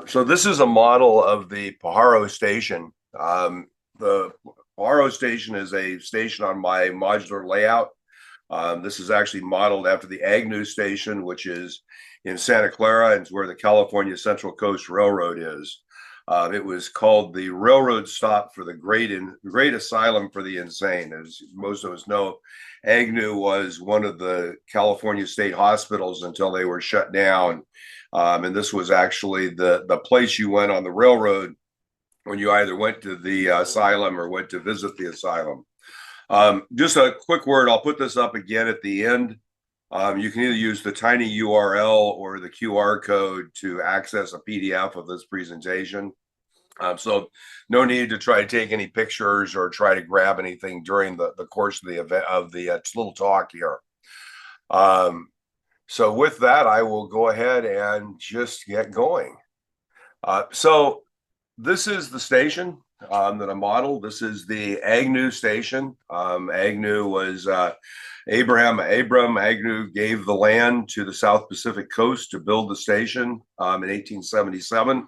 So this is a model of the Pajaro station. The Pajaro station is a station on my modular layout. This is actually modeled after the Agnew station, which is in Santa Clara, and it's where the California Central Coast Railroad is. It was called the railroad stop for the great Asylum for the insane. As most of us know, Agnew was one of the California state hospitals until they were shut down. And this was actually the place you went on the railroad when you either went to the asylum or went to visit the asylum. Just a quick word, I'll put this up again at the end. You can either use the tiny URL or the QR code to access a PDF of this presentation. So no need to try to take any pictures or try to grab anything during the course of the event of the little talk here. So with that, I will go ahead and just get going. So this is the station that I modeled. This is the Agnew station. Agnew was Abram Agnew gave the land to the South Pacific Coast to build the station in 1877.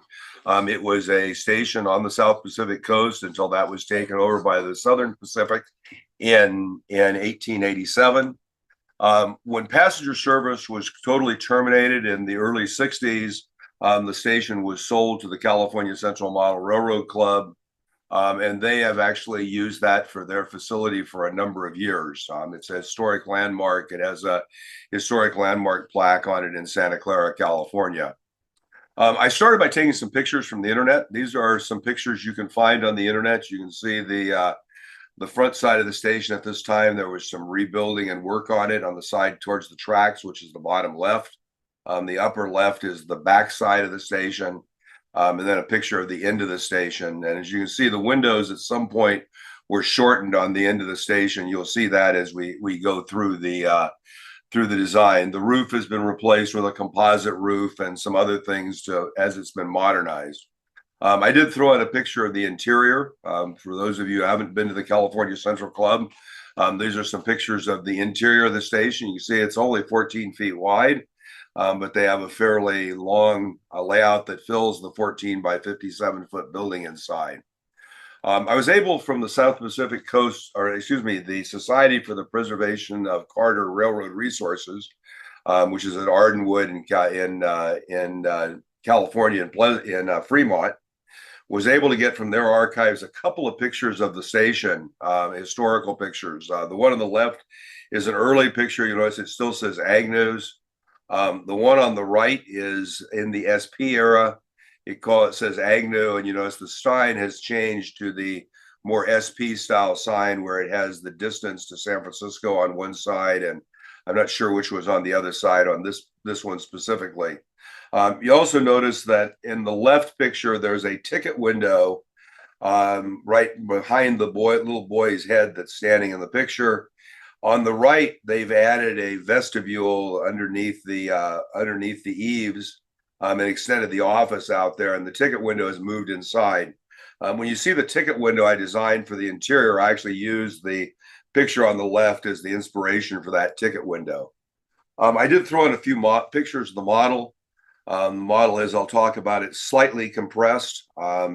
It was a station on the South Pacific Coast until that was taken over by the Southern Pacific in 1887. When passenger service was totally terminated in the early 60s, the station was sold to the California Central Model Railroad Club, and they have actually used that for their facility for a number of years. It's a historic landmark. It has a historic landmark plaque on it in Santa Clara, California. I started by taking some pictures from the internet. These are some pictures you can find on the internet. You can see the front side of the station at this time. There was some rebuilding and work on it on the side towards the tracks, which is the bottom left. The upper left is the back side of the station, and then a picture of the end of the station. And as you can see, the windows at some point were shortened on the end of the station. You'll see that as we go through the design. The roof has been replaced with a composite roof and some other things as it's been modernized. I did throw in a picture of the interior. For those of you who haven't been to the California Central Club, these are some pictures of the interior of the station. You can see it's only 14 feet wide, but they have a fairly long layout that fills the 14 by 57 foot building inside. I was able from the South Pacific Coast, or excuse me, the Society for the Preservation of Carter Railroad Resources, which is at Ardenwood in California in Fremont, was able to get from their archives a couple of pictures of the station, historical pictures. The one on the left is an early picture. You notice it still says Agnew's. The one on the right is in the SP era. It says Agnew, and you notice the sign has changed to the more SP style sign where it has the distance to San Francisco on one side, and I'm not sure which was on the other side on this one specifically. You also notice that in the left picture, there's a ticket window right behind the little boy's head that's standing in the picture. On the right, they've added a vestibule underneath the eaves and extended the office out there, and the ticket window is moved inside. When you see the ticket window I designed for the interior, I actually used the picture on the left as the inspiration for that ticket window. I did throw in a few pictures of the model. The model, as I'll talk about it, slightly compressed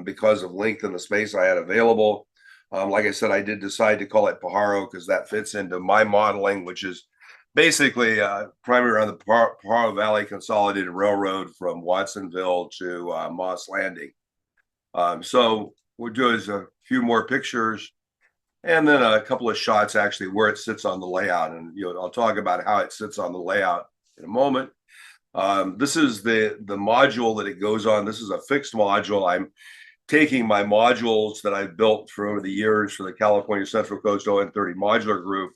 because of length and the space I had available. Like I said, I did decide to call it Pajaro because that fits into my modeling, which is basically primarily around the Pajaro Valley Consolidated Railroad from Watsonville to Moss Landing. So we'll do is a few more pictures and then a couple of shots actually where it sits on the layout. And I'll talk about how it sits on the layout in a moment. This is the module that it goes on. This is a fixed module. I'm taking my modules that I've built for over the years for the California Central Coast ON30 modular group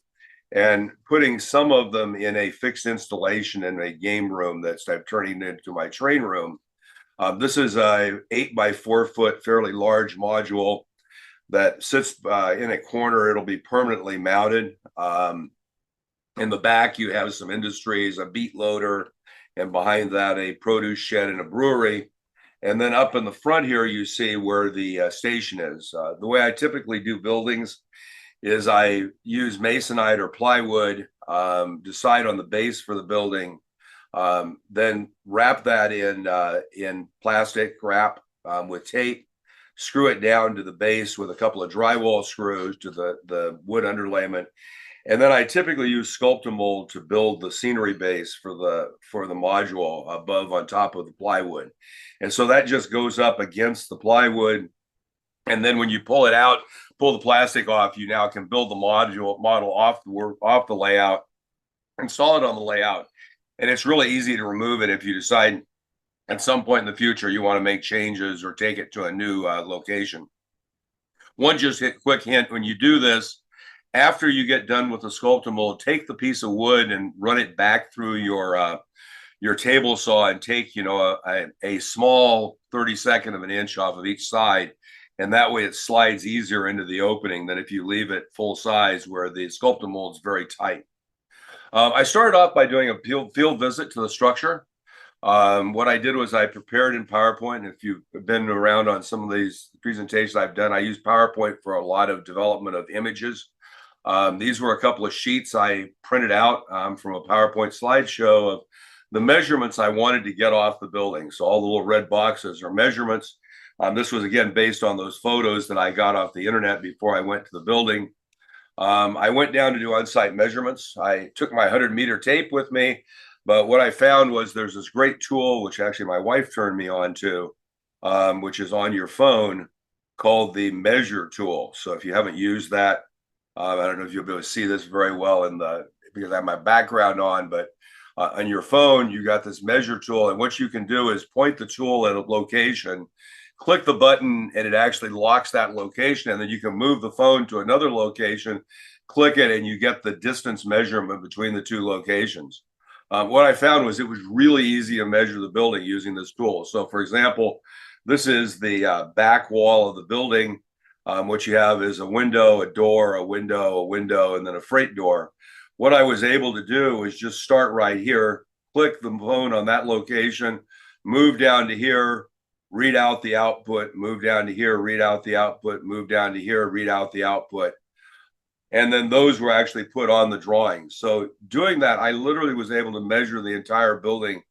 and putting some of them in a fixed installation in a game room that's I'm turning into my train room. This is a 8 by 4 foot, fairly large module that sits in a corner. It'll be permanently mounted. In the back, you have some industries, a beet loader, and behind that, a produce shed and a brewery. And then up in the front here, you see where the station is. The way I typically do buildings is I use masonite or plywood, decide on the base for the building, Then wrap that in plastic wrap with tape, screw it down to the base with a couple of drywall screws to the wood underlayment. And then I typically use Sculptamold to build the scenery base for the module above on top of the plywood. And so that just goes up against the plywood. And then when you pull it out, pull the plastic off, you now can build the model off the layout, install it on the layout. And it's really easy to remove it if you decide at some point in the future you want to make changes or take it to a new location. One quick hint, when you do this, after you get done with the Sculptamold, take the piece of wood and run it back through your table saw and take, a small 32nd of an inch off of each side. And that way it slides easier into the opening than if you leave it full size where the Sculptamold is very tight. I started off by doing a field visit to the structure. What I did was I prepared in PowerPoint. And if you've been around on some of these presentations I've done, I use PowerPoint for a lot of development of images. These were a couple of sheets I printed out from a PowerPoint slideshow of the measurements I wanted to get off the building. So all the little red boxes are measurements. This was, again, based on those photos that I got off the internet before I went to the building. I went down to do on-site measurements. I took my 100-meter tape with me, but what I found was there's this great tool, which actually my wife turned me on to, which is on your phone, called the Measure tool. So if you haven't used that, I don't know if you'll be able to see this very well because I have my background on, but on your phone, you got this Measure tool. And what you can do is point the tool at a location, click the button, and it actually locks that location. And then you can move the phone to another location, click it, and you get the distance measurement between the two locations. What I found was it was really easy to measure the building using this tool. So, for example, this is the back wall of the building. What you have is a window, a door, a window, and then a freight door. What I was able to do is just start right here, click the phone on that location, move down to here, read out the output, move down to here, read out the output, move down to here, read out the output. And then those were actually put on the drawing. So doing that, I literally was able to measure the entire building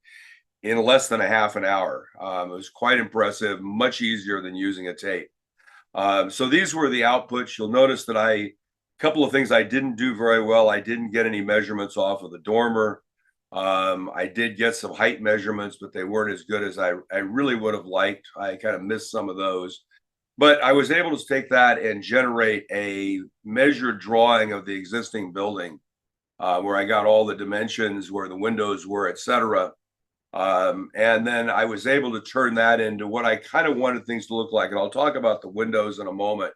in less than a half an hour. It was quite impressive, much easier than using a tape. So these were the outputs. You'll notice that a couple of things I didn't do very well. I didn't get any measurements off of the dormer. I did get some height measurements, but they weren't as good as I really would have liked. I kind of missed some of those. But I was able to take that and generate a measured drawing of the existing building where I got all the dimensions, where the windows were, et cetera. And then I was able to turn that into what I kind of wanted things to look like. And I'll talk about the windows in a moment.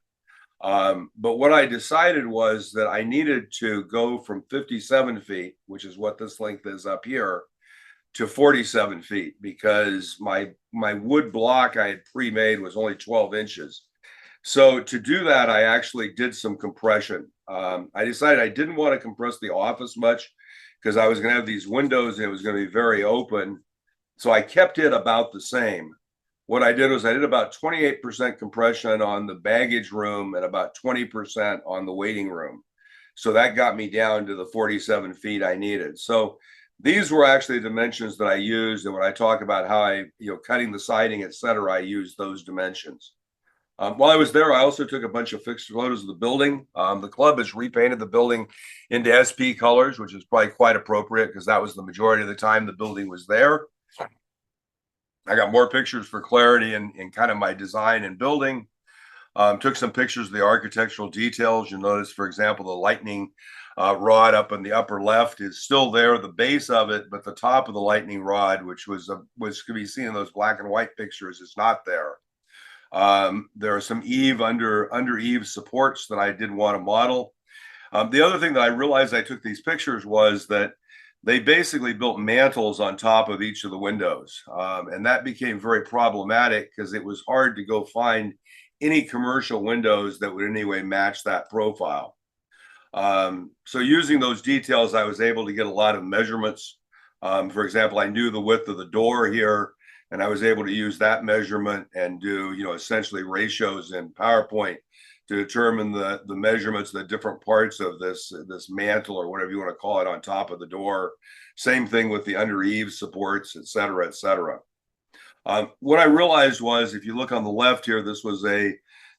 But what I decided was that I needed to go from 57 feet, which is what this length is up here, to 47 feet because my wood block I had pre-made was only 12 inches. So to do that, I actually did some compression. I decided I didn't want to compress the office much because I was going to have these windows and it was going to be very open. So I kept it about the same. What I did was I did about 28% compression on the baggage room and about 20% on the waiting room. So that got me down to the 47 feet I needed. So these were actually dimensions that I used. And when I talk about how I, cutting the siding, et cetera, I used those dimensions. While I was there, I also took a bunch of fixed photos of the building. The club has repainted the building into SP colors, which is probably quite appropriate because that was the majority of the time the building was there. I got more pictures for clarity in kind of my design and building. Took some pictures of the architectural details. You'll notice, for example, the lightning rod up in the upper left is still there, the base of it, but the top of the lightning rod, which could be seen in those black and white pictures, is not there. There are some under eave supports that I did want to model. The other thing that I realized I took these pictures was that they basically built mantles on top of each of the windows. And that became very problematic because it was hard to go find any commercial windows that would in any way match that profile. So using those details, I was able to get a lot of measurements. For example, I knew the width of the door here, and I was able to use that measurement and do, essentially ratios in PowerPoint to determine the measurements, the different parts of this mantle or whatever you want to call it on top of the door. Same thing with the under eave supports, et cetera, et cetera. What I realized was, if you look on the left here, this was a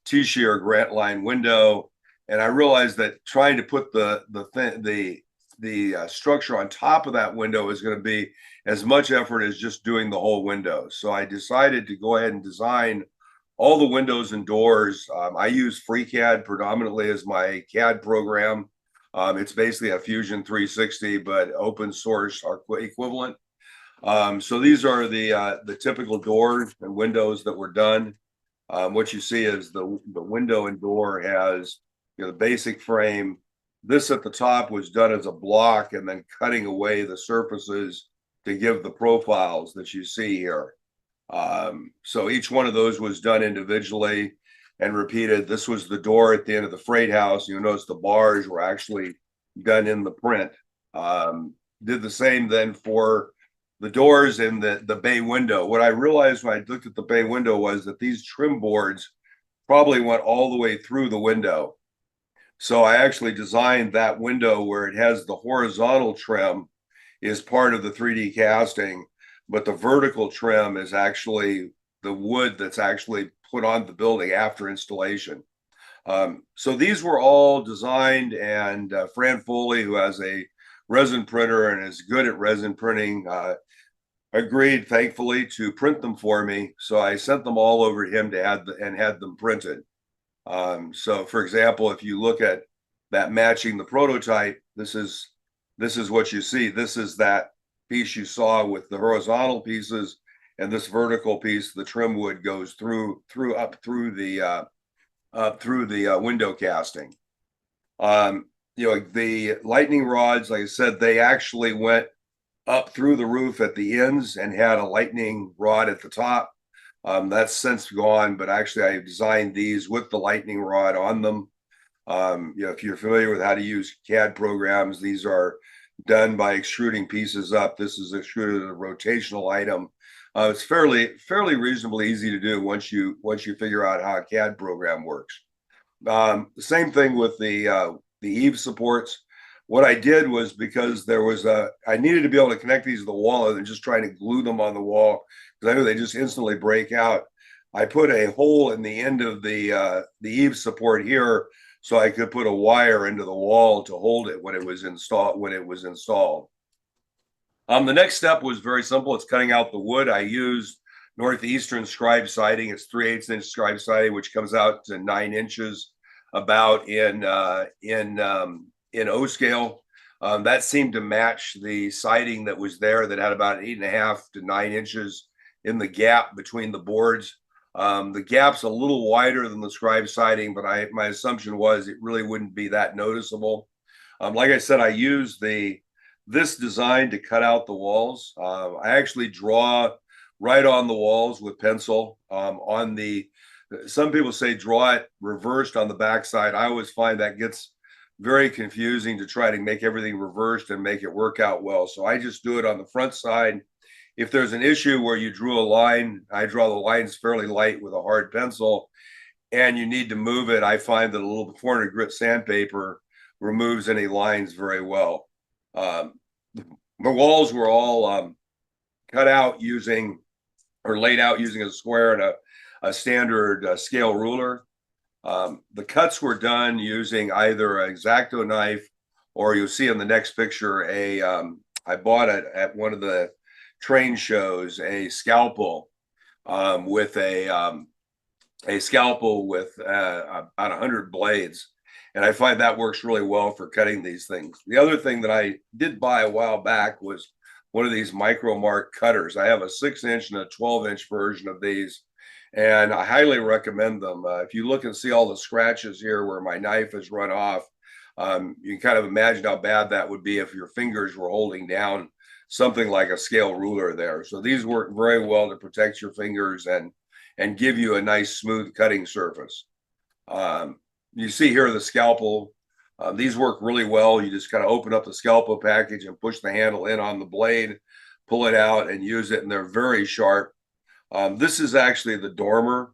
T-shear grant line window, and I realized that trying to put the structure on top of that window is going to be as much effort as just doing the whole window. So I decided to go ahead and design all the windows and doors. I use FreeCAD predominantly as my CAD program. It's basically a Fusion 360, but open source equivalent. So these are the typical doors and windows that were done. What you see is the window and door has, you know, the basic frame. This at the top was done as a block and then cutting away the surfaces to give the profiles that you see here. So each one of those was done individually and repeated. This was the door at the end of the freight house. You'll notice the bars were actually done in the print. Did the same then for the doors in the bay window. What I realized when I looked at the bay window was that these trim boards probably went all the way through the window. So I actually designed that window where it has the horizontal trim is part of the 3D casting, but the vertical trim is actually the wood that's actually put on the building after installation. So these were all designed, and Fran Foley, who has a resin printer and is good at resin printing, agreed, thankfully, to print them for me. So I sent them all over to him to had them printed. So for example, if you look at that matching the prototype, this is what you see. This is that piece you saw with the horizontal pieces, and this vertical piece, the trim wood goes up through the window casting. You know, the lightning rods, like I said, they actually went up through the roof at the ends and had a lightning rod at the top. That's since gone, but actually I designed these with the lightning rod on them. You know, if you're familiar with how to use CAD programs, these are done by extruding pieces up. This is extruded a rotational item. It's fairly reasonably easy to do once you figure out how a CAD program works. The same thing with the eave supports. What I did was, because I needed to be able to connect these to the wall other than just trying to glue them on the wall, because I know they just instantly break out. I put a hole in the end of the eave support here, so I could put a wire into the wall to hold it when it was installed. The next step was very simple. It's cutting out the wood. I used Northeastern scribe siding. It's 3/8 inch scribe siding, which comes out to 9 inches about in O scale. That seemed to match the siding that was there, that had about 8.5 to 9 inches in the gap between the boards. The gap's a little wider than the scribe siding, but my assumption was it really wouldn't be that noticeable. Like I said, I used this design to cut out the walls. I actually draw right on the walls with pencil. Some people say draw it reversed on the backside. I always find that gets very confusing to try to make everything reversed and make it work out well. So I just do it on the front side. If there's an issue where you drew a line, I draw the lines fairly light with a hard pencil, and you need to move it. I find that a little 400 grit sandpaper removes any lines very well. The walls were all cut out using, or laid out using a square and a standard scale ruler. The cuts were done using either an X-Acto knife, or you'll see in the next picture I bought it at one of the train shows, a scalpel with about 100 blades, and I find that works really well for cutting these things. The other thing that I did buy a while back was one of these micro mark cutters. I have a 6-inch and a 12-inch version of these, and I highly recommend them. If you look and see all the scratches here where my knife has run off, you can kind of imagine how bad that would be if your fingers were holding down something like a scale ruler there. So these work very well to protect your fingers and give you a nice smooth cutting surface. You see here the scalpel. These work really well. You just kind of open up the scalpel package and push the handle in on the blade, pull it out and use it, and they're very sharp. This is actually the dormer.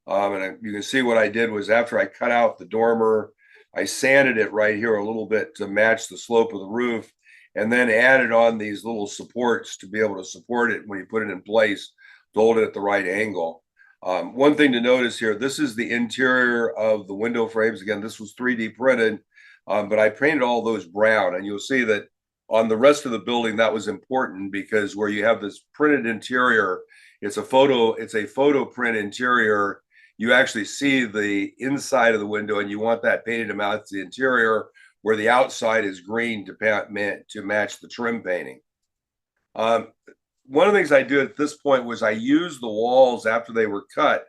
You can see what I did was after I cut out the dormer, I sanded it right here a little bit to match the slope of the roof, and then added on these little supports to be able to support it when you put it in place to hold it at the right angle. One thing to notice here, this is the interior of the window frames. Again, this was 3D printed, but I painted all those brown, and you'll see that on the rest of the building that was important because where you have this printed interior, it's a photo print interior. You actually see the inside of the window, and you want that painted to match the interior, where the outside is green to match the trim painting. One of the things I did at this point was I used the walls after they were cut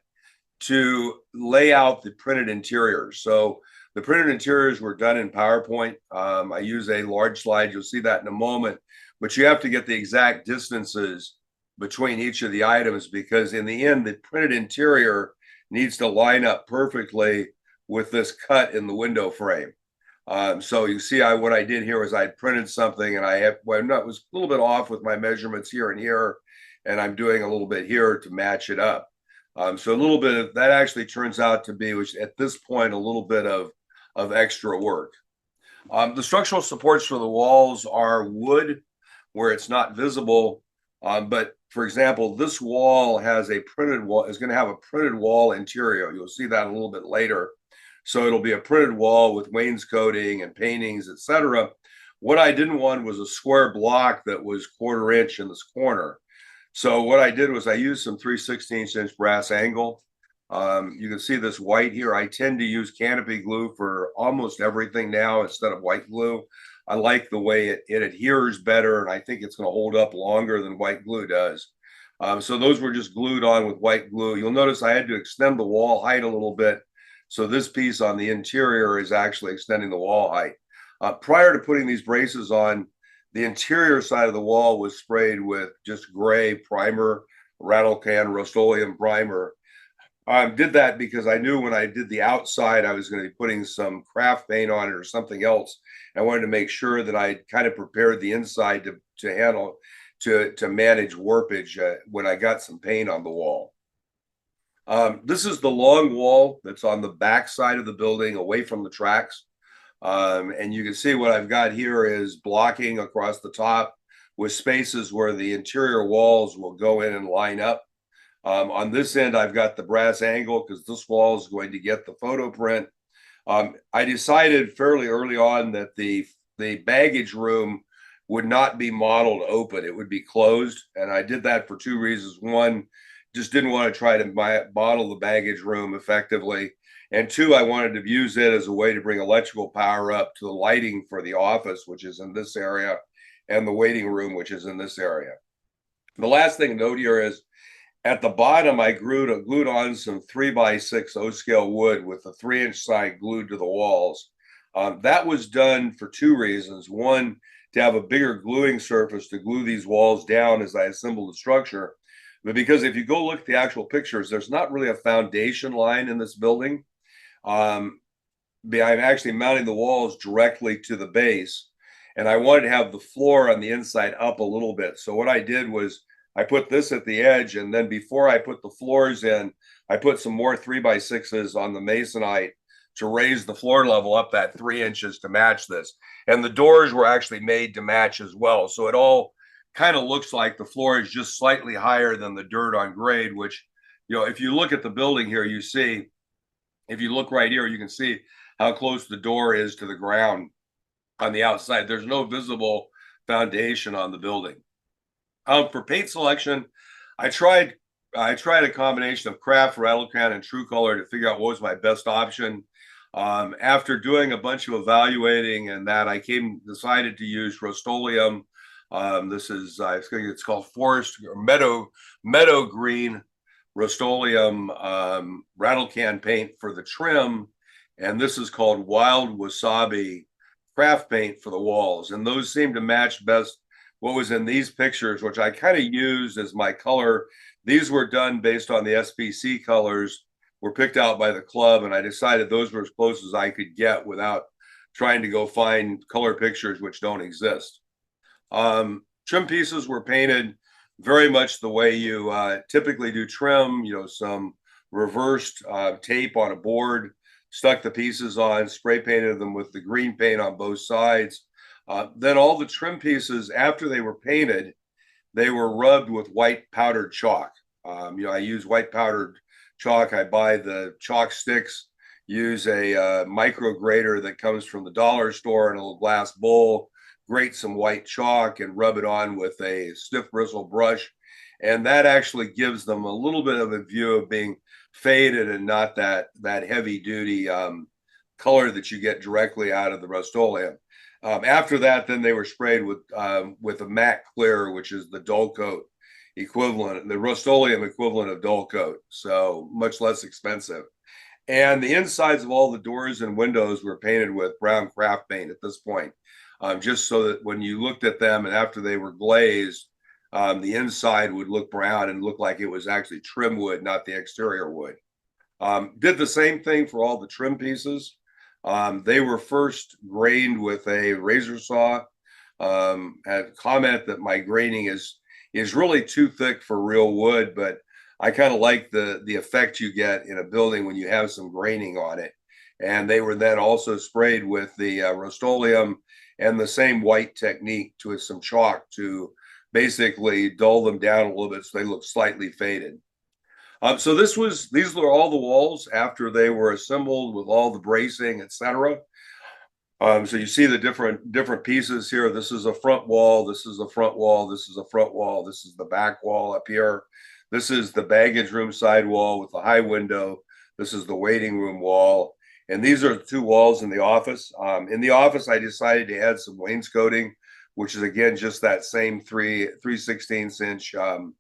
to lay out the printed interiors. So the printed interiors were done in PowerPoint. I use a large slide. You'll see that in a moment, but you have to get the exact distances between each of the items because in the end, the printed interior needs to line up perfectly with this cut in the window frame. So you see, what I did here was I printed something, and I was a little bit off with my measurements here and here, and I'm doing a little bit here to match it up. So a little bit of that actually turns out to be, which at this point, a little bit of extra work. The structural supports for the walls are wood, where it's not visible. But for example, this wall has a printed wall, is going to have a printed wall interior. You'll see that a little bit later. So it'll be a printed wall with wainscoting and paintings, etc. What I didn't want was a square block that was 1/4 inch in this corner. So what I did was I used some 3/16" brass angle. You can see this white here. I tend to use canopy glue for almost everything now instead of white glue. I like the way it adheres better, and I think it's going to hold up longer than white glue does. So those were just glued on with white glue. You'll notice I had to extend the wall height a little bit. So this piece on the interior is actually extending the wall height. Prior to putting these braces on, the interior side of the wall was sprayed with just gray primer, rattle can Rust-Oleum primer. Did that because I knew when I did the outside, I was going to be putting some craft paint on it or something else. I wanted to make sure that I kind of prepared the inside to manage warpage when I got some paint on the wall. This is the long wall that's on the back side of the building away from the tracks. And you can see what I've got here is blocking across the top with spaces where the interior walls will go in and line up. On this end, I've got the brass angle because this wall is going to get the photo print. I decided fairly early on that the baggage room would not be modeled open. It would be closed. And I did that for 2 reasons. One, just didn't want to try to model the baggage room effectively. And 2, I wanted to use it as a way to bring electrical power up to the lighting for the office, which is in this area, and the waiting room, which is in this area. The last thing to note here is at the bottom, I glued on some 3x6 O-scale wood with a 3-inch side glued to the walls. That was done for 2 reasons. One, to have a bigger gluing surface to glue these walls down as I assemble the structure. But because if you go look at the actual pictures, there's not really a foundation line in this building. I'm actually mounting the walls directly to the base, and I wanted to have the floor on the inside up a little bit. So what I did was I put this at the edge, and then before I put the floors in, I put some more 3x6s on the masonite to raise the floor level up that 3 inches to match this. And the doors were actually made to match as well. So it all kind of looks like the floor is just slightly higher than the dirt on grade, which, if you look at the building here, you see, if you look right here, you can see how close the door is to the ground on the outside. There's no visible foundation on the building. For paint selection, I tried a combination of craft, rattle can, and true color to figure out what was my best option. After doing a bunch of evaluating and that, I decided to use Rust-Oleum. This is, I think it's called forest or meadow green Rust-Oleum rattle can paint for the trim, and this is called wild wasabi craft paint for the walls. And those seem to match best what was in these pictures, which I kind of used as my color. These were done based on the SPC colors, were picked out by the club, and I decided those were as close as I could get without trying to go find color pictures which don't exist. Trim pieces were painted very much the way you typically do trim, some reversed tape on a board, stuck the pieces on, spray painted them with the green paint on both sides. Then all the trim pieces, after they were painted, they were rubbed with white powdered chalk. I use white powdered chalk. I buy the chalk sticks, use a micro grater that comes from the dollar store in a little glass bowl, grate some white chalk and rub it on with a stiff bristle brush. And that actually gives them a little bit of a view of being faded and not that heavy duty color that you get directly out of the Rust-Oleum. After that, then they were sprayed with a matte clear, which is the dull coat equivalent, the Rust-Oleum equivalent of dull coat, so much less expensive. And the insides of all the doors and windows were painted with brown craft paint at this point, just so that when you looked at them and after they were glazed, the inside would look brown and look like it was actually trim wood, not the exterior wood. Did the same thing for all the trim pieces. They were first grained with a razor saw. Had a comment that my graining is really too thick for real wood, but I kind of like the effect you get in a building when you have some graining on it. And they were then also sprayed with the Rust-Oleum and the same white technique with some chalk to basically dull them down a little bit so they look slightly faded. So these were all the walls after they were assembled with all the bracing, etc. So you see the different pieces here. This is a front wall. This is a front wall. This is a front wall. This is the back wall up here. This is the baggage room side wall with the high window. This is the waiting room wall. And these are the two walls in the office. In the office, I decided to add some wainscoting, which is again just that same 3/16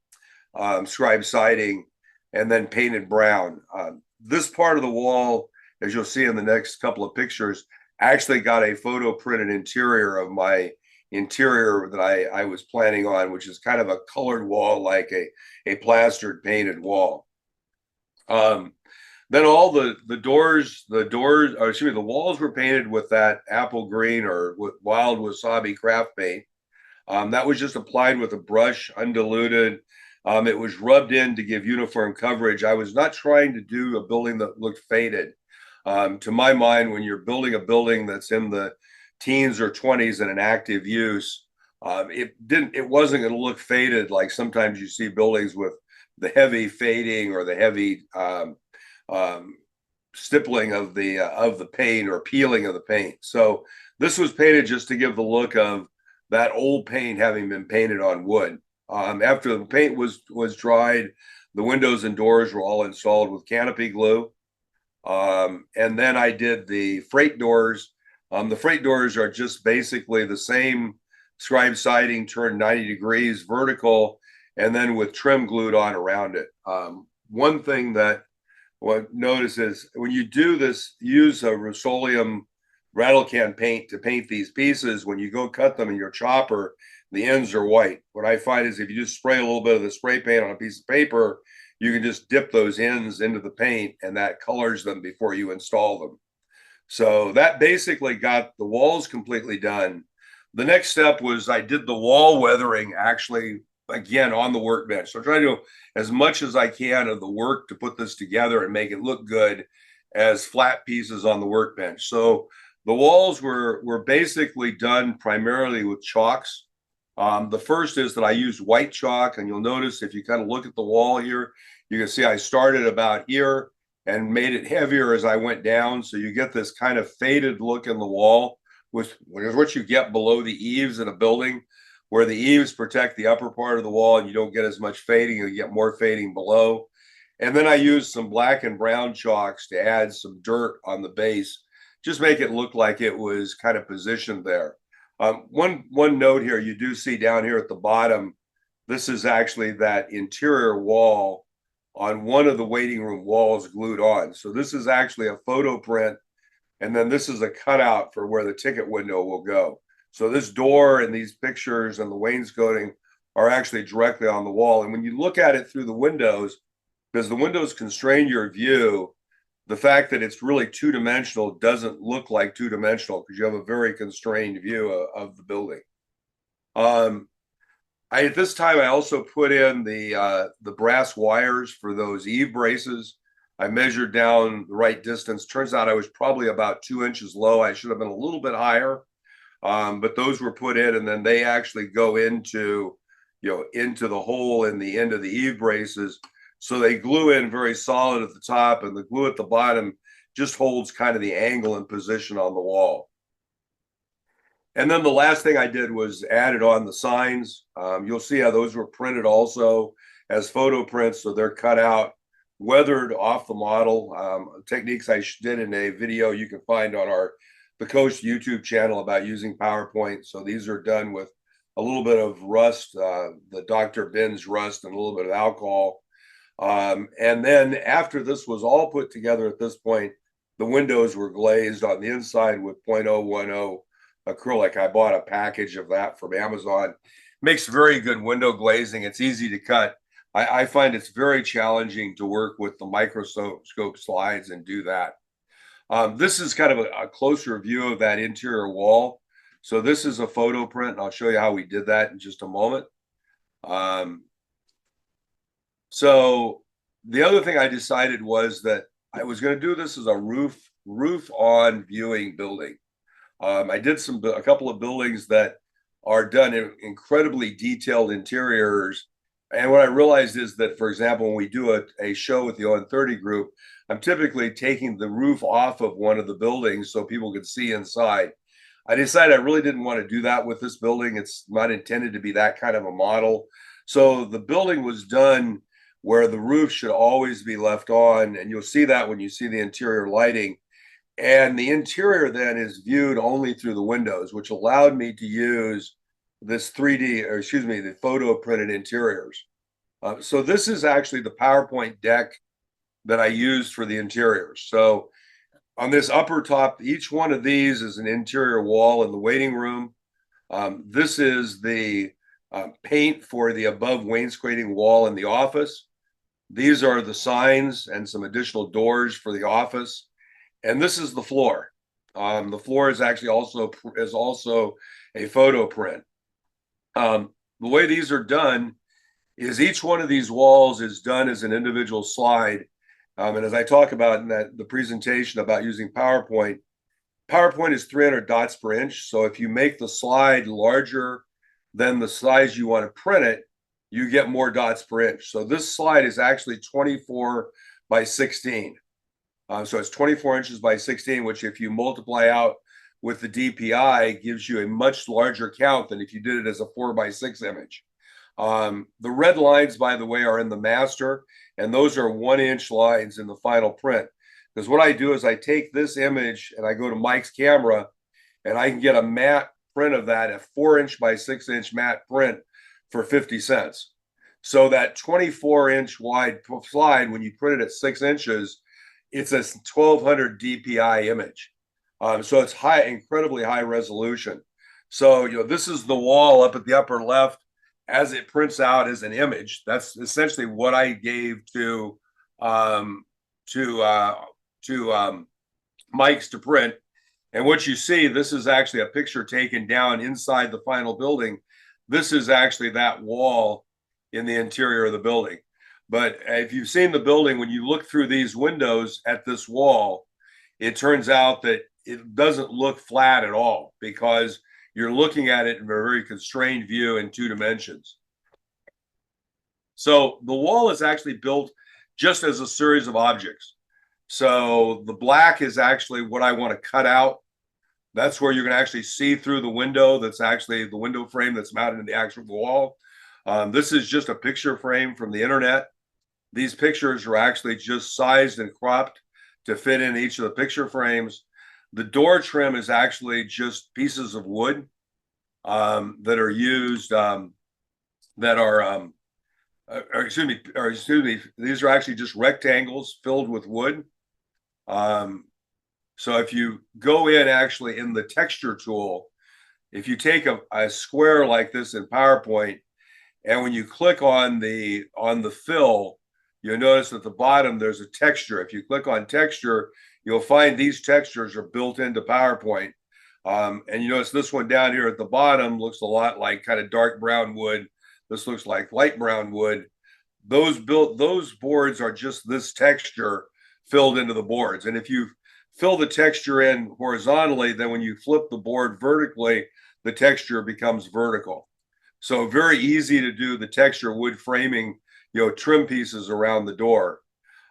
scribe siding, and then painted brown. This part of the wall, as you'll see in the next couple of pictures, actually got a photo printed interior of my interior that I was planning on, which is kind of a colored wall, like a plastered painted wall. Then all the walls were painted with that apple green or with wild wasabi craft paint. That was just applied with a brush, undiluted. It was rubbed in to give uniform coverage. I was not trying to do a building that looked faded. To my mind, when you're building a building that's in the teens or 20s in an active use, it wasn't going to look faded like sometimes you see buildings with the heavy fading or the heavy stippling of the paint or peeling of the paint. So this was painted just to give the look of that old paint having been painted on wood. After the paint was dried, the windows and doors were all installed with canopy glue. And then I did the freight doors. The freight doors are just basically the same scribe siding turned 90 degrees vertical and then with trim glued on around it. One thing that I notice is when you do this, use a Rust-Oleum rattle can paint to paint these pieces. When you go cut them in your chopper, the ends are white. What I find is if you just spray a little bit of the spray paint on a piece of paper, you can just dip those ends into the paint and that colors them before you install them. So that basically got the walls completely done. The next step was I did the wall weathering actually again on the workbench. So I try to do as much as I can of the work to put this together and make it look good as flat pieces on the workbench. So the walls were basically done primarily with chalks. The first is that I used white chalk, and you'll notice if you kind of look at the wall here, you can see I started about here and made it heavier as I went down. So you get this kind of faded look in the wall, which is what you get below the eaves in a building, where the eaves protect the upper part of the wall and you don't get as much fading, you get more fading below. And then I used some black and brown chalks to add some dirt on the base, just make it look like it was kind of positioned there. One note here, you do see down here at the bottom, this is actually that interior wall on one of the waiting room walls glued on. So this is actually a photo print, and then this is a cutout for where the ticket window will go. So this door and these pictures and the wainscoting are actually directly on the wall. And when you look at it through the windows, because the windows constrain your view, the fact that it's really two-dimensional doesn't look like two-dimensional because you have a very constrained view of the building. At this time, I also put in the brass wires for those eave braces. I measured down the right distance. Turns out I was probably about 2 inches low. I should have been a little bit higher, but those were put in, and then they actually go into, into the hole in the end of the eave braces. So they glue in very solid at the top, and the glue at the bottom just holds kind of the angle and position on the wall. And then the last thing I did was added on the signs. You'll see how those were printed also as photo prints. So they're cut out, weathered off the model. Techniques I did in a video you can find on the Coast YouTube channel about using PowerPoint. So these are done with a little bit of rust, the Dr. Benz rust, and a little bit of alcohol. And then after this was all put together at this point, the windows were glazed on the inside with 0.010 acrylic. I bought a package of that from Amazon. Makes very good window glazing. It's easy to cut. I find it's very challenging to work with the microscope slides and do that. This is kind of a closer view of that interior wall. So this is a photo print, and I'll show you how we did that in just a moment. So the other thing I decided was that I was going to do this as a roof-on viewing building. I did a couple of buildings that are done in incredibly detailed interiors. And what I realized is that, for example, when we do a show with the ON30 group, I'm typically taking the roof off of one of the buildings so people can see inside. I decided I really didn't want to do that with this building. It's not intended to be that kind of a model. So the building was done where the roof should always be left on. And you'll see that when you see the interior lighting. And the interior then is viewed only through the windows, which allowed me to use this the photo printed interiors. So this is actually the PowerPoint deck that I used for the interiors. So on this upper top, each one of these is an interior wall in the waiting room. This is the paint for the above wainscoting wall in the office. These are the signs and some additional doors for the office. And this is the floor. The floor is actually also a photo print. The way these are done is each one of these walls is done as an individual slide. And as I talk about in the presentation about using PowerPoint is 300 dots per inch. So if you make the slide larger than the size you want to print it, you get more dots per inch. So this slide is actually 24 by 16. So it's 24 inches by 16, which if you multiply out with the DPI gives you a much larger count than if you did it as a 4 by 6 image. The red lines, by the way, are in the master, and those are 1-inch lines in the final print. Because what I do is I take this image and I go to Mike's camera, and I can get a matte print of that, a 4-inch by 6-inch matte print for 50 cents. So that 24-inch wide slide, when you print it at 6 inches, it's a 1200 DPI image. So it's incredibly high resolution. So, this is the wall up at the upper left as it prints out as an image. That's essentially what I gave to Mike's to print. And what you see, this is actually a picture taken down inside the final building. This is actually that wall in the interior of the building. But if you've seen the building, when you look through these windows at this wall, it turns out that it doesn't look flat at all because you're looking at it in a very constrained view in 2 dimensions. So the wall is actually built just as a series of objects. So the black is actually what I want to cut out. That's where you're going to actually see through the window. That's actually the window frame that's mounted in the actual wall. This is just a picture frame from the internet. These pictures are actually just sized and cropped to fit in each of the picture frames. The door trim is actually just pieces of wood that are used, these are actually just rectangles filled with wood. So if you go in actually in the texture tool, if you take a square like this in PowerPoint, and when you click on the fill, you'll notice at the bottom there's a texture. If you click on texture, you'll find these textures are built into PowerPoint. And you notice this one down here at the bottom looks a lot like kind of dark brown wood. This looks like light brown wood. Those boards are just this texture filled into the boards. And if you fill the texture in horizontally, then when you flip the board vertically, the texture becomes vertical. So very easy to do the texture wood framing, trim pieces around the door.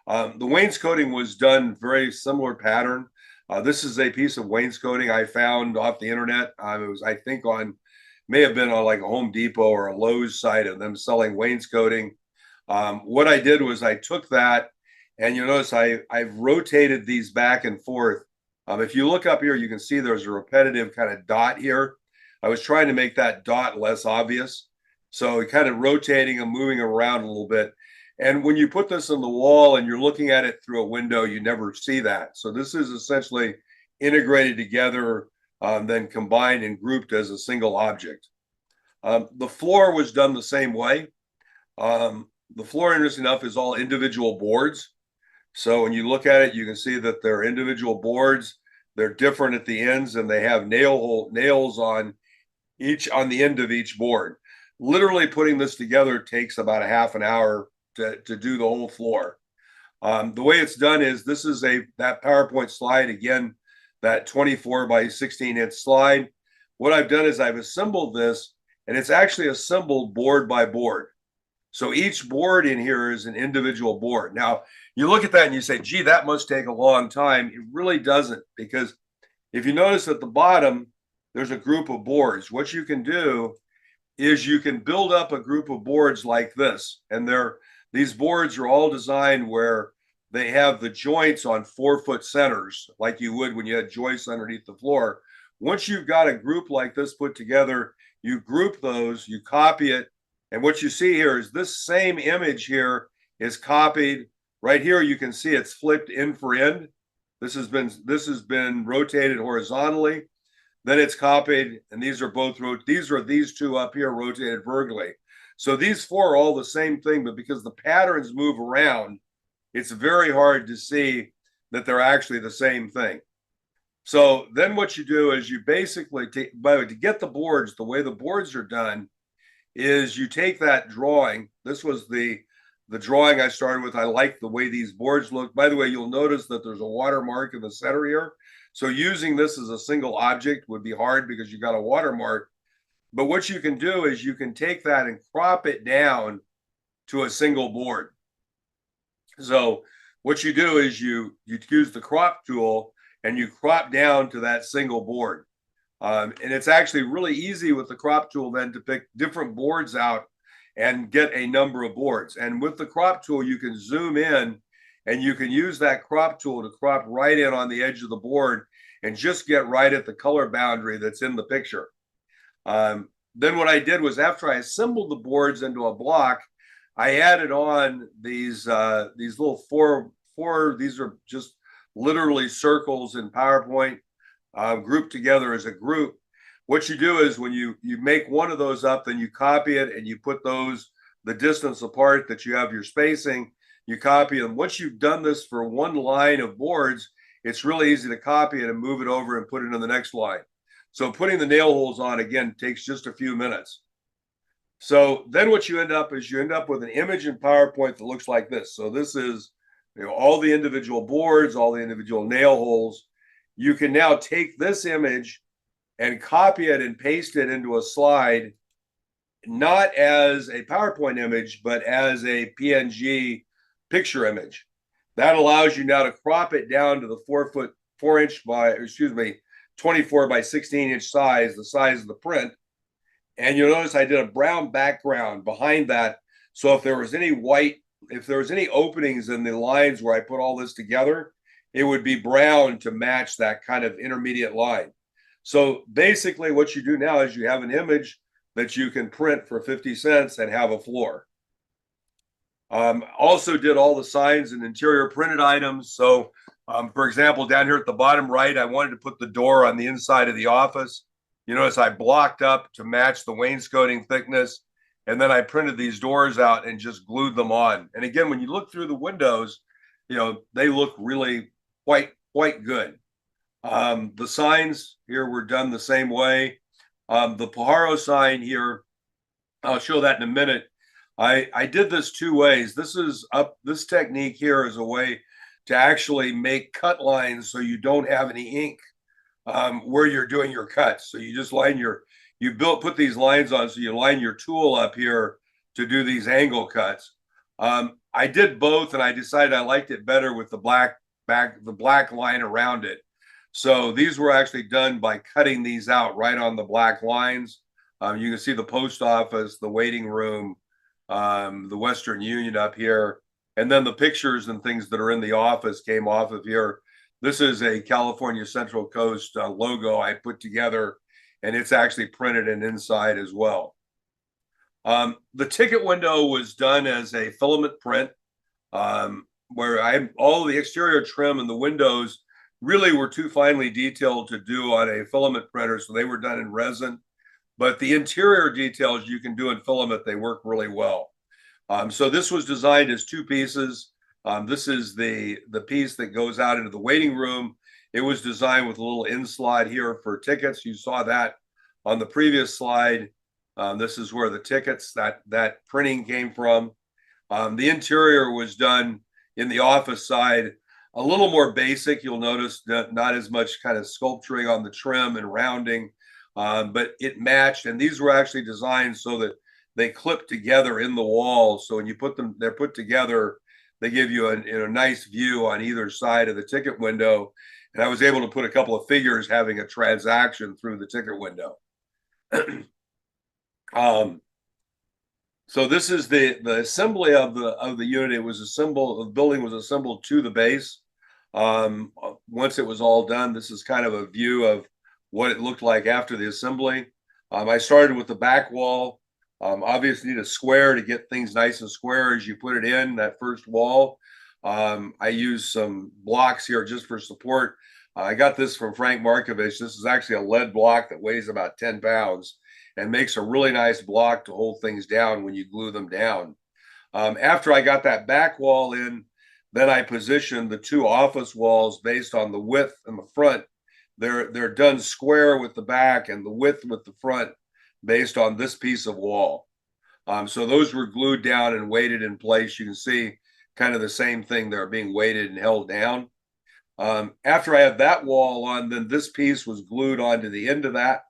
The wainscoting was done very similar pattern. This is a piece of wainscoting I found off the internet. It was, I think, may have been on like a Home Depot or a Lowe's site of them selling wainscoting. What I did was I took that, and you'll notice I've rotated these back and forth. If you look up here, you can see there's a repetitive kind of dot here. I was trying to make that dot less obvious. So kind of rotating and moving around a little bit. And when you put this on the wall and you're looking at it through a window, you never see that. So this is essentially integrated together, then combined and grouped as a single object. The floor was done the same way. The floor, interesting enough, is all individual boards. So when you look at it, you can see that they're individual boards. They're different at the ends, and they have nails on the end of each board. Literally putting this together takes about a half an hour to do the whole floor. The way it's done is this is that PowerPoint slide, again, that 24 by 16 inch slide. What I've done is I've assembled this, and it's actually assembled board by board. So each board in here is an individual board. Now, you look at that and you say, gee, that must take a long time. It really doesn't, because if you notice at the bottom, there's a group of boards. What you can do is you can build up a group of boards like this. And these boards are all designed where they have the joints on 4-foot centers, like you would when you had joists underneath the floor. Once you've got a group like this put together, you group those, you copy it. And what you see here is this same image here is copied. Right here, you can see it's flipped end for end. This has been rotated horizontally. Then it's copied, and these are these two up here rotated vertically. So these four are all the same thing, but because the patterns move around, it's very hard to see that they're actually the same thing. So then what you do is you basically to get the boards, the way the boards are done is you take that drawing. This was the drawing I started with. I like the way these boards look. By the way, you'll notice that there's a watermark in the center here. So using this as a single object would be hard because you got a watermark. But what you can do is you can take that and crop it down to a single board. So what you do is you use the crop tool and you crop down to that single board. And it's actually really easy with the crop tool then to pick different boards out and get a number of boards. And with the crop tool, you can zoom in and you can use that crop tool to crop right in on the edge of the board and just get right at the color boundary that's in the picture. Then what I did was after I assembled the boards into a block, I added on these little four, these are just literally circles in PowerPoint, grouped together as a group. What you do is when you make one of those up, then you copy it and you put the distance apart that you have your spacing, you copy them. Once you've done this for one line of boards, it's really easy to copy it and move it over and put it in the next line. So putting the nail holes on, again, takes just a few minutes. So then what you end up with an image in PowerPoint that looks like this. So this is all the individual boards, all the individual nail holes. You can now take this image and copy it and paste it into a slide, not as a PowerPoint image, but as a PNG picture image. That allows you now to crop it down to the 24 by 16 inch size, the size of the print. And you'll notice I did a brown background behind that. So if there was any openings in the lines where I put all this together, it would be brown to match that kind of intermediate line. So basically what you do now is you have an image that you can print for 50 cents and have a floor. Also did all the signs and interior printed items. So for example, down here at the bottom right, I wanted to put the door on the inside of the office. You notice I blocked up to match the wainscoting thickness. And then I printed these doors out and just glued them on. And again, when you look through the windows, they look really quite good. The signs here were done the same way. The Pajaro sign here, I'll show that in a minute. I did this two ways. This technique here is a way to actually make cut lines so you don't have any ink where you're doing your cuts. So you just put these lines on, so you line your tool up here to do these angle cuts. I did both, and I decided I liked it better with the black line around it. So these were actually done by cutting these out right on the black lines. You can see the post office, the waiting room, the Western Union up here, and then the pictures and things that are in the office came off of here. This is a California Central Coast logo I put together, and it's actually printed and inside as well. The ticket window was done as a filament print, where all the exterior trim and the windows really were too finely detailed to do on a filament printer, so they were done in resin. But the interior details you can do in filament, they work really well. So this was designed as two pieces. This is the piece that goes out into the waiting room. It was designed with a little in-slide here for tickets. You saw that on the previous slide. This is where the tickets, that printing came from. The interior was done in the office side, a little more basic. You'll notice that not as much kind of sculpturing on the trim and rounding, but it matched. And these were actually designed so that they clip together in the wall. So when you put them, they're put together, they give you a nice view on either side of the ticket window. And I was able to put a couple of figures having a transaction through the ticket window. So this is the assembly of the unit. It was assembled, the building was assembled to the base. Once it was all done, this is kind of a view of what it looked like after the assembly. I started with the back wall. Obviously need a square to get things nice and square as you put it in that first wall. I used some blocks here just for support. I got this from Frank Markovich. This is actually a lead block that weighs about 10 pounds and makes a really nice block to hold things down when you glue them down. After I got that back wall in, then I positioned the two office walls based on the width and the front. They're done square with the back and the width with the front based on this piece of wall. So those were glued down and weighted in place. You can see kind of the same thing. They're being weighted and held down. After I had that wall on, then this piece was glued onto the end of that,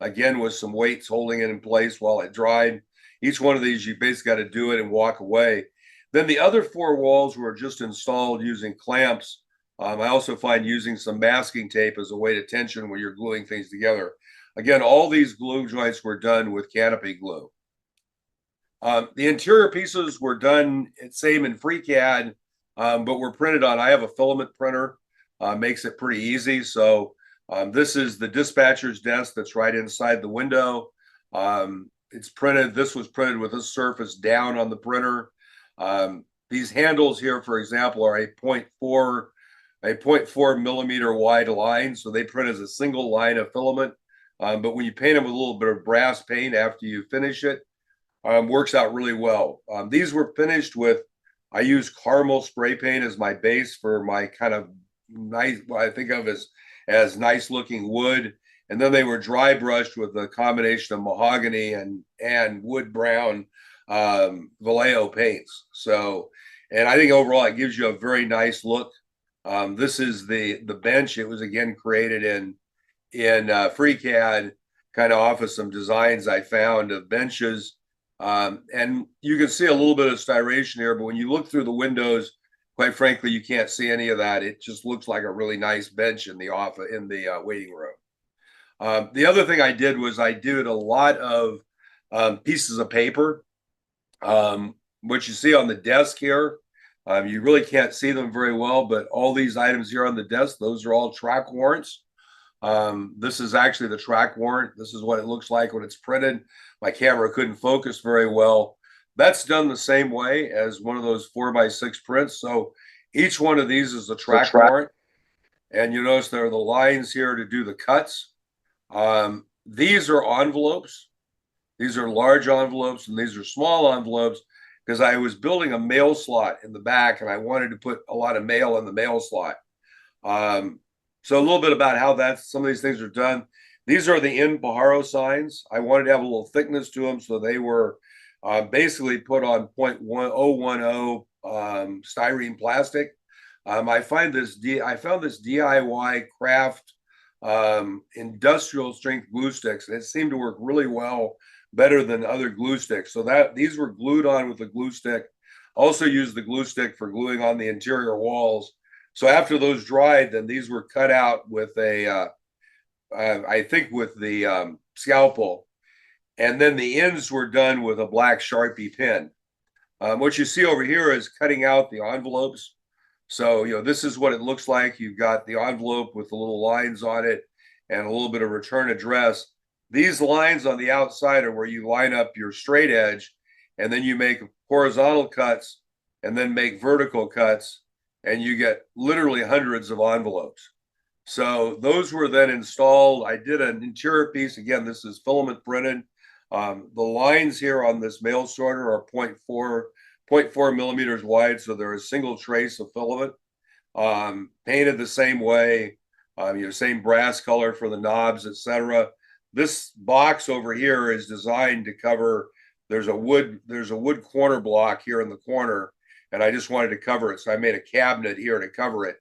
again with some weights holding it in place while it dried. Each one of these, you basically got to do it and walk away. Then the other four walls were just installed using clamps. I also find using some masking tape as a way to tension when you're gluing things together. Again, all these glue joints were done with canopy glue. The interior pieces were done same in FreeCAD, but were printed on, I have a filament printer, makes it pretty easy. So this is the dispatcher's desk that's right inside the window. It's printed, this was printed with this surface down on the printer. These handles here, for example, are a 0.4 millimeter wide line. So they print as a single line of filament. But when you paint them with a little bit of brass paint after you finish it, works out really well. These were finished with, I use caramel spray paint as my base for my kind of nice, what I think of as nice looking wood. And then they were dry brushed with a combination of mahogany and wood brown Vallejo paints. So, and I think overall it gives you a very nice look. This is the bench. It was again created in FreeCAD, kind of off of some designs I found of benches. And you can see a little bit of styration here, but when you look through the windows, quite frankly, you can't see any of that. It just looks like a really nice bench in the waiting room. The other thing I did was I did a lot of pieces of paper, which you see on the desk here. You really can't see them very well, but all these items here on the desk, those are all track warrants. This is actually the track warrant. This is what it looks like when it's printed. My camera couldn't focus very well. That's done the same way as one of those 4x6 prints. So each one of these is a track warrant. And you notice there are the lines here to do the cuts. These are envelopes. These are large envelopes and these are small envelopes because I was building a mail slot in the back and I wanted to put a lot of mail in the mail slot. So a little bit about how some of these things are done. These are the in Pajaro signs. I wanted to have a little thickness to them, so they were basically put on 0.1010 styrene plastic. I found this DIY craft industrial strength glue sticks, and it seemed to work really well, better than other glue sticks. So that these were glued on with the glue stick. Also used the glue stick for gluing on the interior walls. So after those dried, then these were cut out with I think with the scalpel, and then the ends were done with a black Sharpie pen. What you see over here is cutting out the envelopes. So, this is what it looks like. You've got the envelope with the little lines on it and a little bit of return address. These lines on the outside are where you line up your straight edge, and then you make horizontal cuts and then make vertical cuts, and you get literally hundreds of envelopes. So those were then installed. I did an interior piece. Again, this is filament printed. The lines here on this mail sorter are 0.4 millimeters wide, so they're a single trace of filament, painted the same way, same brass color for the knobs, etc. This box over here is designed to cover. There's a wood corner block here in the corner, and I just wanted to cover it, so I made a cabinet here to cover it.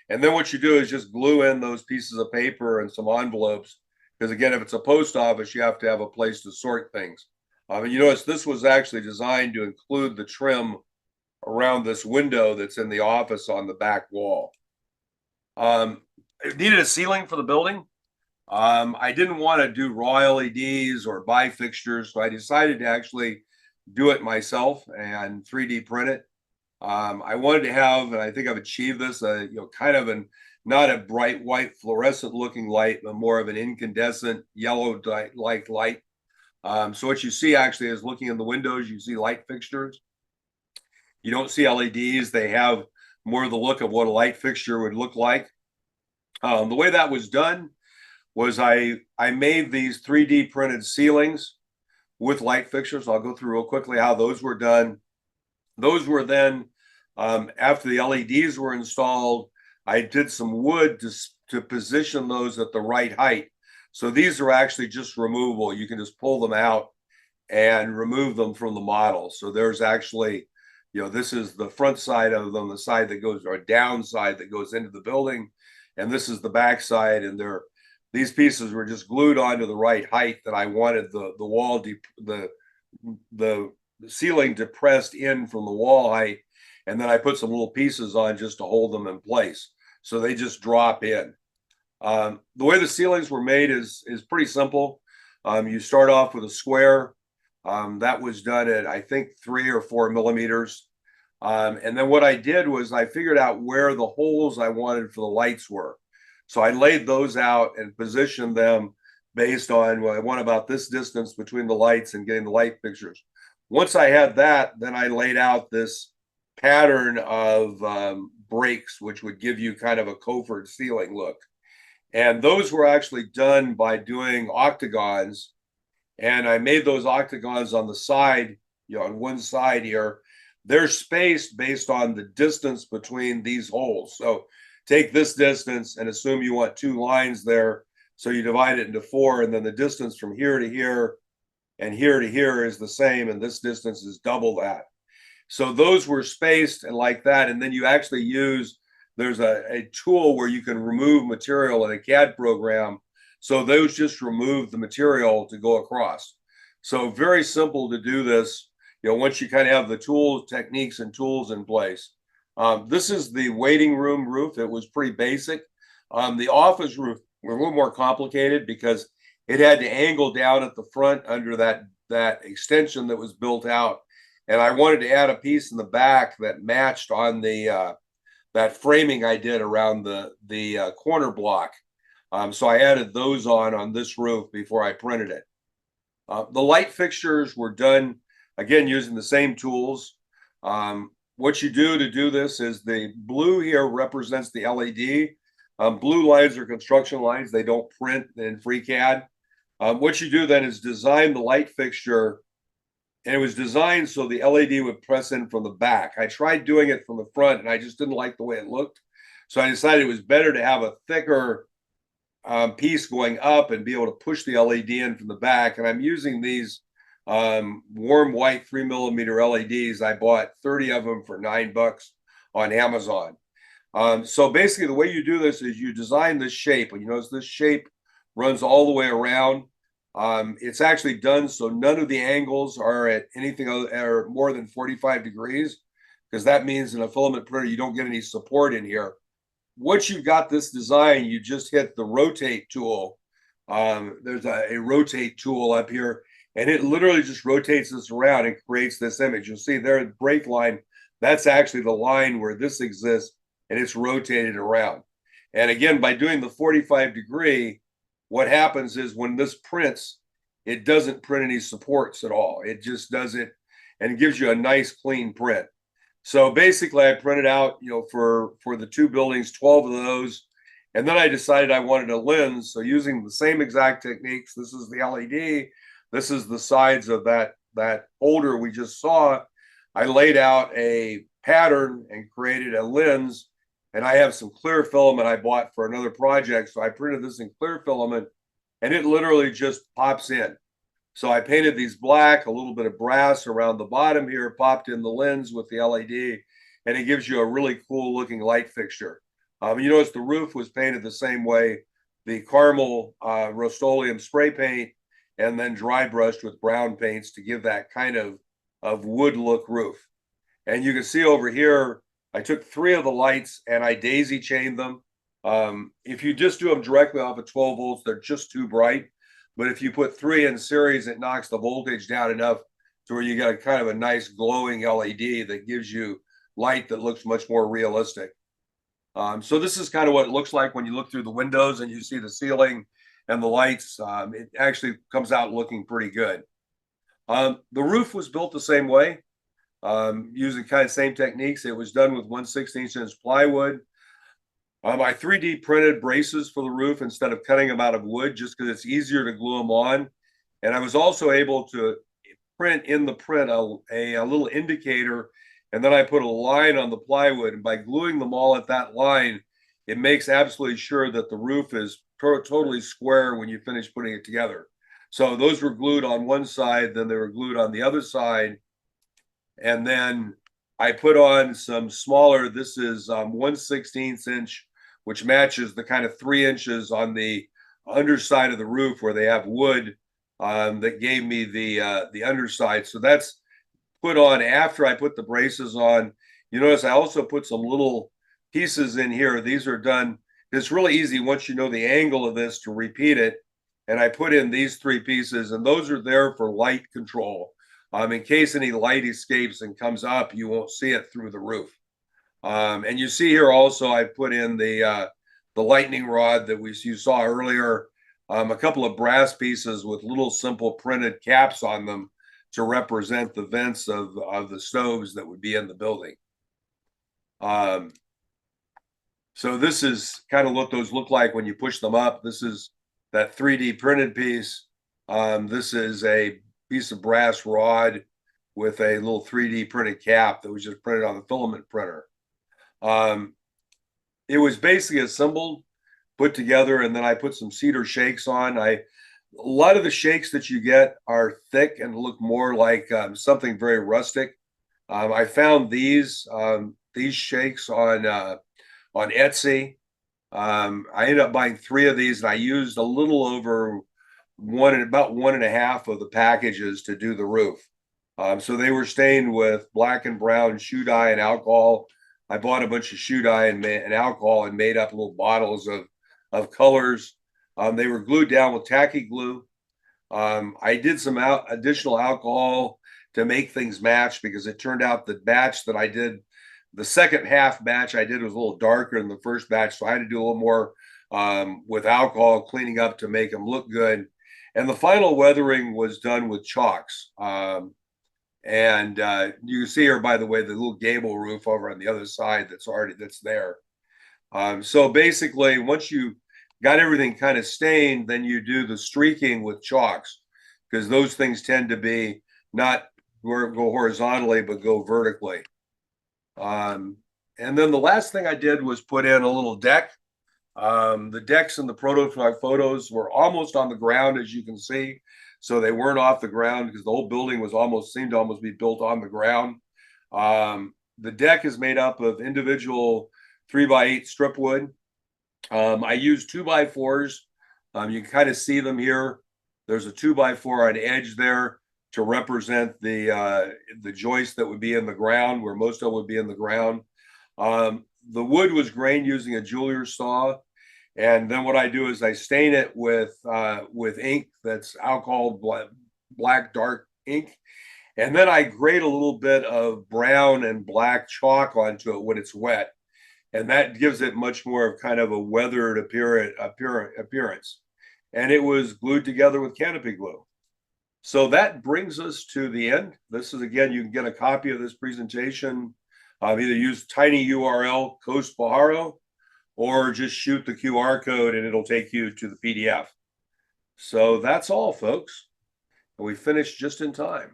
And then what you do is just glue in those pieces of paper and some envelopes, because again, if it's a post office, you have to have a place to sort things. And you notice this was actually designed to include the trim around this window that's in the office on the back wall. It needed a ceiling for the building. I didn't want to do raw LEDs or buy fixtures, so I decided to actually do it myself and 3D print it. I wanted to have, and I think I've achieved this, kind of not a bright white fluorescent looking light, but more of an incandescent yellow like light. So what you see actually is, looking in the windows, you see light fixtures. You don't see LEDs. They have more the look of what a light fixture would look like. The way that was done was I made these 3D printed ceilings with light fixtures. I'll go through real quickly how those were done. Those were then, after the LEDs were installed, I did some wood to position those at the right height. So these are actually just removable. You can just pull them out and remove them from the model. So there's actually, this is the front side of them, the side that goes, or down side that goes into the building, and this is the back side. And these pieces were just glued onto the right height that I wanted the ceiling depressed in from the wall height, and then I put some little pieces on just to hold them in place, so they just drop in. The way the ceilings were made is pretty simple. You start off with a square that was done at, I think, 3 or 4 millimeters, and then what I did was I figured out where the holes I wanted for the lights were. So I laid those out and positioned them based on, well, I want about this distance between the lights and getting the light fixtures. Once I had that, then I laid out this pattern of breaks, which would give you kind of a coffered ceiling look. And those were actually done by doing octagons. And I made those octagons on the side, on one side here. They're spaced based on the distance between these holes. So take this distance and assume you want 2 lines there. So you divide it into 4, and then the distance from here to here and here to here is the same, and this distance is double that. So those were spaced and like that. And then you actually use, there's a tool where you can remove material in a CAD program. So those just remove the material to go across. So very simple to do this, once you kind of have the tools, techniques and tools in place. This is the waiting room roof. It was pretty basic. The office roof were a little more complicated because it had to angle down at the front under that extension that was built out. And I wanted to add a piece in the back that matched on that framing I did around the corner block. So I added those on this roof before I printed it. The light fixtures were done, again, using the same tools. What you do to do this is, the blue here represents the LED. Blue lines are construction lines. They don't print in FreeCAD. What you do then is design the light fixture, and it was designed so the LED would press in from the back. I tried doing it from the front, and I just didn't like the way it looked. So I decided it was better to have a thicker piece going up and be able to push the LED in from the back. And I'm using these warm white 3 millimeter LEDs. I bought 30 of them for $9 on Amazon. So basically the way you do this is you design this shape, and you notice this shape runs all the way around. It's actually done so none of the angles are at anything other or more than 45 degrees, because that means in a filament printer you don't get any support in here. Once you've got this design, you just hit the rotate tool. There's a rotate tool up here, and it literally just rotates this around and creates this image. You'll see there, the break line, that's actually the line where this exists, and it's rotated around. And again, by doing the 45 degree, what happens is when this prints, it doesn't print any supports at all. It just does it and gives you a nice clean print. So basically I printed out, for the two buildings, 12 of those. And then I decided I wanted a lens. So using the same exact techniques, this is the LED, this is the sides of that holder we just saw. I laid out a pattern and created a lens. And I have some clear filament I bought for another project. So I printed this in clear filament, and it literally just pops in. So I painted these black, a little bit of brass around the bottom here, popped in the lens with the LED, and it gives you a really cool looking light fixture. You notice the roof was painted the same way, the caramel Rust-Oleum spray paint, and then dry brushed with brown paints to give that kind of wood look roof. And you can see over here, I took 3 of the lights and I daisy chained them. If you just do them directly off of 12 volts, they're just too bright. But if you put 3 in series, it knocks the voltage down enough to where you got a kind of a nice glowing LED that gives you light that looks much more realistic. So this is kind of what it looks like when you look through the windows and you see the ceiling and the lights. It actually comes out looking pretty good. The roof was built the same way, using kind of same techniques. It was done with 1/16" plywood. I 3D printed braces for the roof instead of cutting them out of wood, just because it's easier to glue them on. And I was also able to print in the print a little indicator, and then I put a line on the plywood. And by gluing them all at that line, it makes absolutely sure that the roof is totally square when you finish putting it together. So those were glued on one side, then they were glued on the other side. And then I put on some smaller, this is 1/16", which matches the kind of 3 inches on the underside of the roof where they have wood, that gave me the underside. So that's put on after I put the braces on. You notice I also put some little pieces in here. These are done. It's really easy once you know the angle of this to repeat it. And I put in these 3 pieces, and those are there for light control. In case any light escapes and comes up, you won't see it through the roof. And you see here also, I put in the lightning rod that you saw earlier, a couple of brass pieces with little simple printed caps on them to represent the vents of the stoves that would be in the building. So this is kind of what those look like when you push them up. This is that 3D printed piece. This is a piece of brass rod with a little 3D printed cap that was just printed on the filament printer. It was basically assembled, put together, and then I put some cedar shakes on. A lot of the shakes that you get are thick and look more like something very rustic. I found these shakes on Etsy. I ended up buying 3 of these, and I used a little over about 1.5 of the packages to do the roof. So they were stained with black and brown shoe dye and alcohol. I bought a bunch of shoe dye and alcohol and made up little bottles of colors. They were glued down with tacky glue. I did some additional alcohol to make things match, because it turned out the batch that I did, the second half batch I did was a little darker than the first batch. So I had to do a little more with alcohol cleaning up to make them look good. And the final weathering was done with chalks. And you can see here, by the way, the little gable roof over on the other side that's there. So basically, once you got everything kind of stained, then you do the streaking with chalks, because those things tend to be not go horizontally, but go vertically. And then the last thing I did was put in a little deck. The decks in the prototype photos were almost on the ground, as you can see. So they weren't off the ground, because the whole building seemed to almost be built on the ground. The deck is made up of individual 3x8 strip wood. I use 2x4s. You can kind of see them here. There's a 2x4 on edge there to represent the joist that would be in the ground, where most of it would be in the ground. The wood was grained using a jeweler's saw, and then what I do is I stain it with ink that's alcohol black dark ink, and then I grate a little bit of brown and black chalk onto it when it's wet, and that gives it much more of kind of a weathered appearance. And it was glued together with canopy glue. So that brings us to the end. This is, again, you can get a copy of this presentation. Either use tiny URL Coast Pajaro, or just shoot the QR code and it'll take you to the PDF. So that's all, folks. We finished just in time.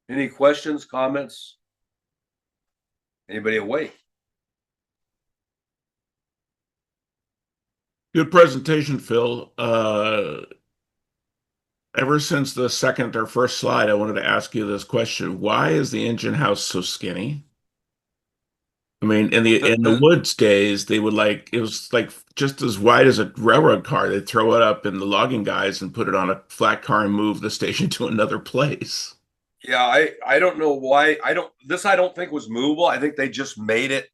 Any questions, comments? Anybody awake? Good presentation, Phil. Ever since the second or first slide, I wanted to ask you this question. Why is the engine house so skinny? I mean, in the Woods days, they would it was like just as wide as a railroad car. They'd throw it up in the logging guys and put it on a flat car and move the station to another place. Yeah, I don't know why. I don't think was movable. I think they just made it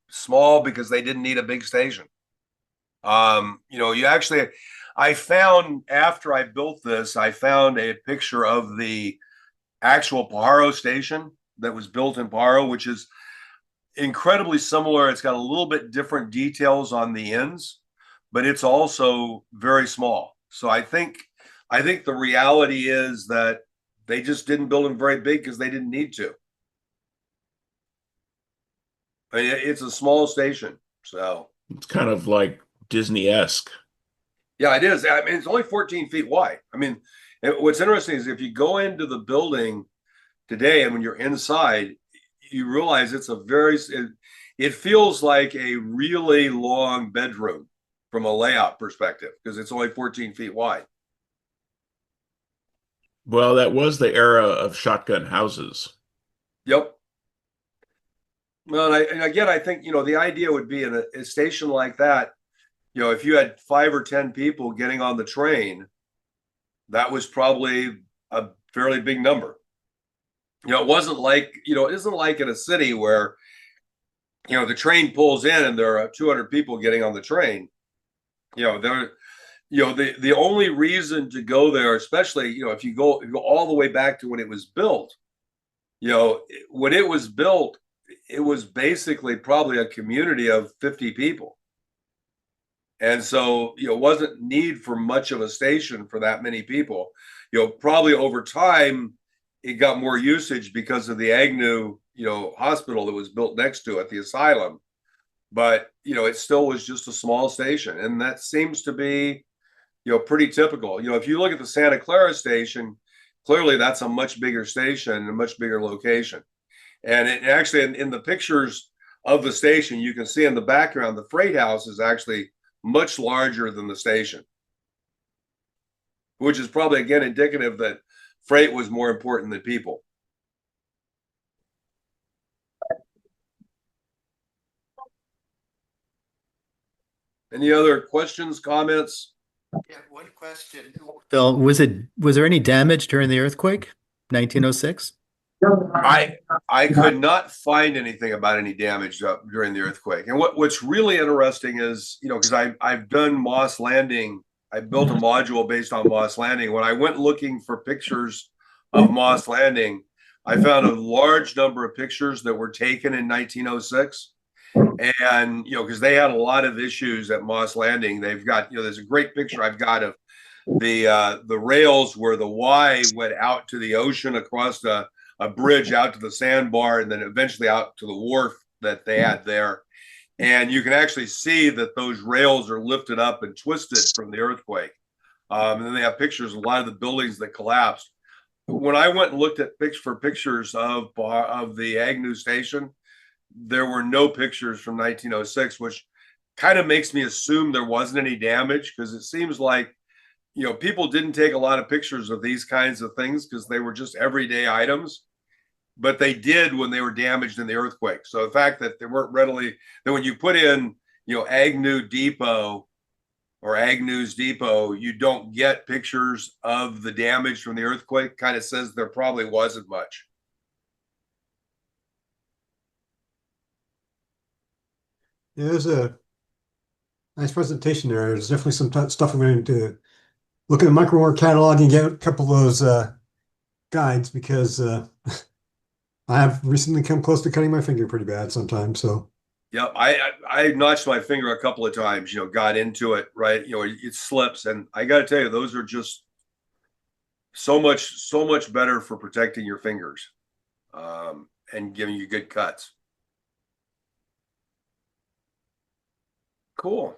small because they didn't need a big station. I found, after I built this, I found a picture of the actual Pajaro station that was built in Pajaro, which is incredibly similar. It's got a little bit different details on the ends, but it's also very small. So I think the reality is that they just didn't build them very big because they didn't need to. I mean, it's a small station, so It's kind of like Disney-esque. yeah, it is. I mean, it's only 14 feet wide. I mean, what's interesting is if you go into the building today and when you're inside, you realize it feels like a really long bedroom from a layout perspective because it's only 14 feet wide. Well, that was the era of shotgun houses. Yep. Well, and again, I think, the idea would be in a station like that, if you had 5 or 10 people getting on the train, that was probably a fairly big number. It wasn't like, it isn't like in a city where, the train pulls in and there are 200 people getting on the train. The only reason to go there, especially, if you go all the way back to when it was built, when it was built, it was basically probably a community of 50 people. And so, wasn't need for much of a station for that many people. Probably over time, it got more usage because of the Agnew, hospital that was built next to it, the Asylum. But, it still was just a small station. And that seems to be, pretty typical. If you look at the Santa Clara station, clearly that's a much bigger station and a much bigger location. And it actually, in the pictures of the station, you can see in the background, the freight house is actually much larger than the station, which is probably, again, indicative that freight was more important than people. Any other questions, comments? Yeah, one question. Phil, was there any damage during the earthquake, 1906? I could not find anything about any damage during the earthquake. And what's really interesting is, because I've done Moss Landing. I built a module based on Moss Landing. When I went looking for pictures of Moss Landing, I found a large number of pictures that were taken in 1906. And, because they had a lot of issues at Moss Landing. They've got, there's a great picture I've got of the rails where the Y went out to the ocean across a bridge out to the sandbar and then eventually out to the wharf that they had there. And you can actually see that those rails are lifted up and twisted from the earthquake. And then they have pictures of a lot of the buildings that collapsed. When I went and looked at pictures of the Agnew station, there were no pictures from 1906, which kind of makes me assume there wasn't any damage, because it seems like, people didn't take a lot of pictures of these kinds of things because they were just everyday items. but they did when they were damaged in the earthquake. So the fact that they weren't readily, that when you put in, Agnew Depot or Agnew's Depot, you don't get pictures of the damage from the earthquake, kind of says there probably wasn't much. Yeah, there's a nice presentation there. There's definitely some stuff I'm going to look at the micromotor catalog and get a couple of those guides because I have recently come close to cutting my finger pretty bad sometimes. So Yeah, I notched my finger a couple of times, got into it, right? It slips. And I got to tell you, those are just so much better for protecting your fingers and giving you good cuts. Cool.